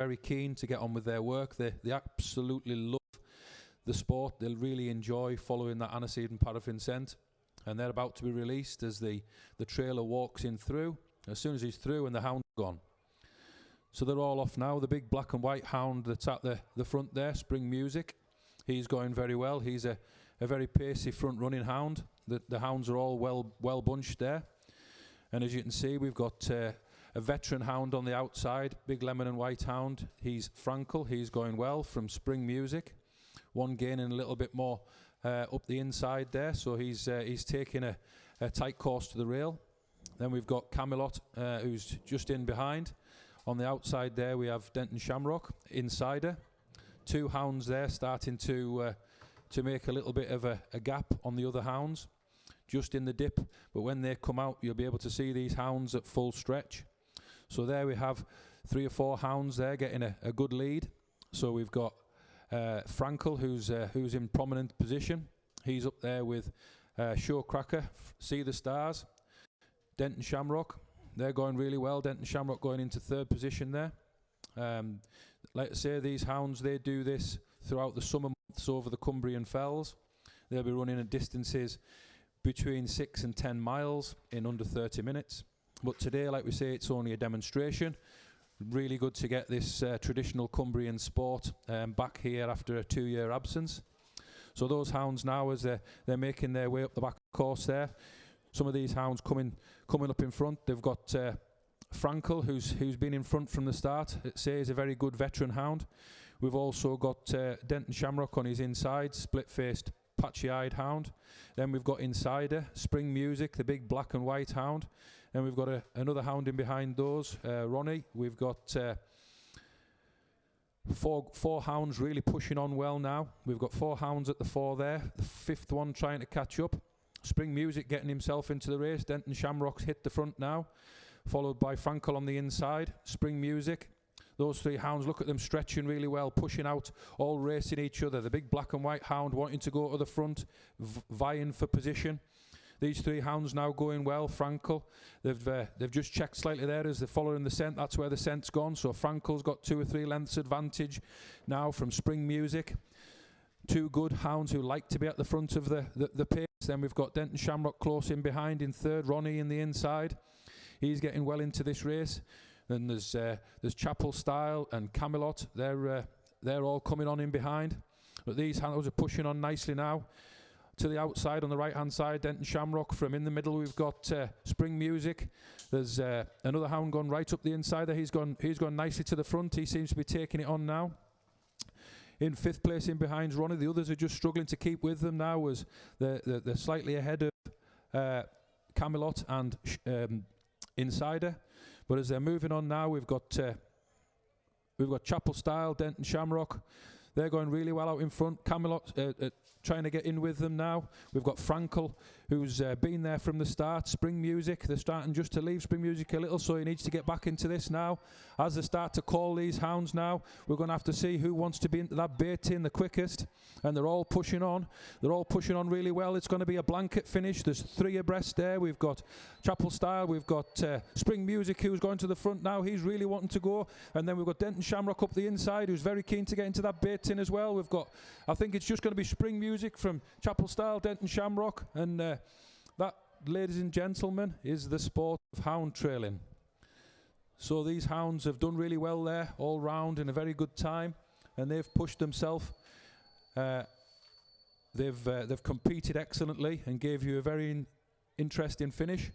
very keen to get on with their work. They absolutely love the sport. They'll really enjoy following that aniseed and paraffin scent. And they're about to be released as the trailer walks in through. As soon as he's through and the hound's gone. So they're all off now. The big black and white hound that's at the front there, Spring Music, he's going very well. He's a very pacey front-running hound. The hounds are all well bunched there. And as you can see, we've got a veteran hound on the outside, big lemon and white hound. He's Frankel. He's going well from Spring Music. One gaining a little bit more up the inside there, so he's taking a tight course to the rail. Then we've got Camelot, who's just in behind. On the outside there, we have Denton Shamrock, Insider. Two hounds there starting to make a little bit of a gap on the other hounds, just in the dip. But when they come out, you'll be able to see these hounds at full stretch. So there we have 3 or 4 hounds there getting a good lead. So we've got Frankel, who's in prominent position. He's up there with Showcracker, See the Stars, Denton Shamrock. They're going really well. Denton Shamrock going into 3rd position there. Like I say, these hounds, they do this throughout the summer months over the Cumbrian Fells. They'll be running at distances between 6 and 10 miles in under 30 minutes. But today, like we say, it's only a demonstration. Really good to get this traditional Cumbrian sport back here after a 2-year absence. So those hounds now, as they're making their way up the back course there, some of these hounds coming up in front. They've got Frankel, who's been in front from the start. It says a very good veteran hound. We've also got Denton Shamrock on his inside, split-faced, patchy-eyed hound. Then we've got Insider, Spring Music, the big black and white hound. And we've got another hound in behind those, Ronnie. We've got four hounds really pushing on well now. We've got 4 hounds at the fore there. The 5th one trying to catch up. Spring Music getting himself into the race. Denton Shamrock's hit the front now, followed by Frankel on the inside. Spring Music. Those 3 hounds, look at them stretching really well, pushing out, all racing each other. The big black and white hound wanting to go to the front, vying for position. These 3 hounds now going well. Frankel, they've just checked slightly there as they're following the scent. That's where the scent's gone. So Frankel's got 2 or 3 lengths advantage now from Spring Music. 2 good hounds who like to be at the front of the pace. Then we've got Denton Shamrock close in behind in 3rd. Ronnie in the inside. He's getting well into this race. Then there's Chapel Style and Camelot. They're all coming on in behind. But these hounds are pushing on nicely now. To the outside on the right-hand side, Denton Shamrock. From in the middle, we've got Spring Music. There's another hound gone right up the inside there. He's gone nicely to the front. He seems to be taking it on now. In 5th place in behind Ronnie. The others are just struggling to keep with them now, as they're slightly ahead of Camelot and Insider. But as they're moving on now, we've got Chapel Style, Denton Shamrock. They're going really well out in front. Camelot trying to get in with them now. We've got Frankel, who's been there from the start. Spring Music, they're starting just to leave Spring Music a little, so he needs to get back into this now. As they start to call these hounds now, we're going to have to see who wants to be into that bait tin the quickest. And they're all pushing on. They're all pushing on really well. It's going to be a blanket finish. There's 3 abreast there. We've got Chapel Style. We've got Spring Music, who's going to the front now. He's really wanting to go. And then we've got Denton Shamrock up the inside, who's very keen to get into that bait tin as well. We've got, I think it's just going to be Spring Music from Chapel Style, Denton Shamrock. And that, ladies and gentlemen, is the sport of hound trailing. So these hounds have done really well there, all round in a very good time. And they've pushed themselves. They've competed excellently and gave you a very interesting finish.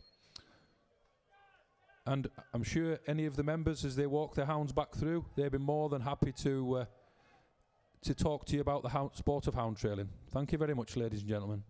And I'm sure any of the members, as they walk their hounds back through, they'll be more than happy to talk to you about the sport of hound trailing. Thank you very much, ladies and gentlemen.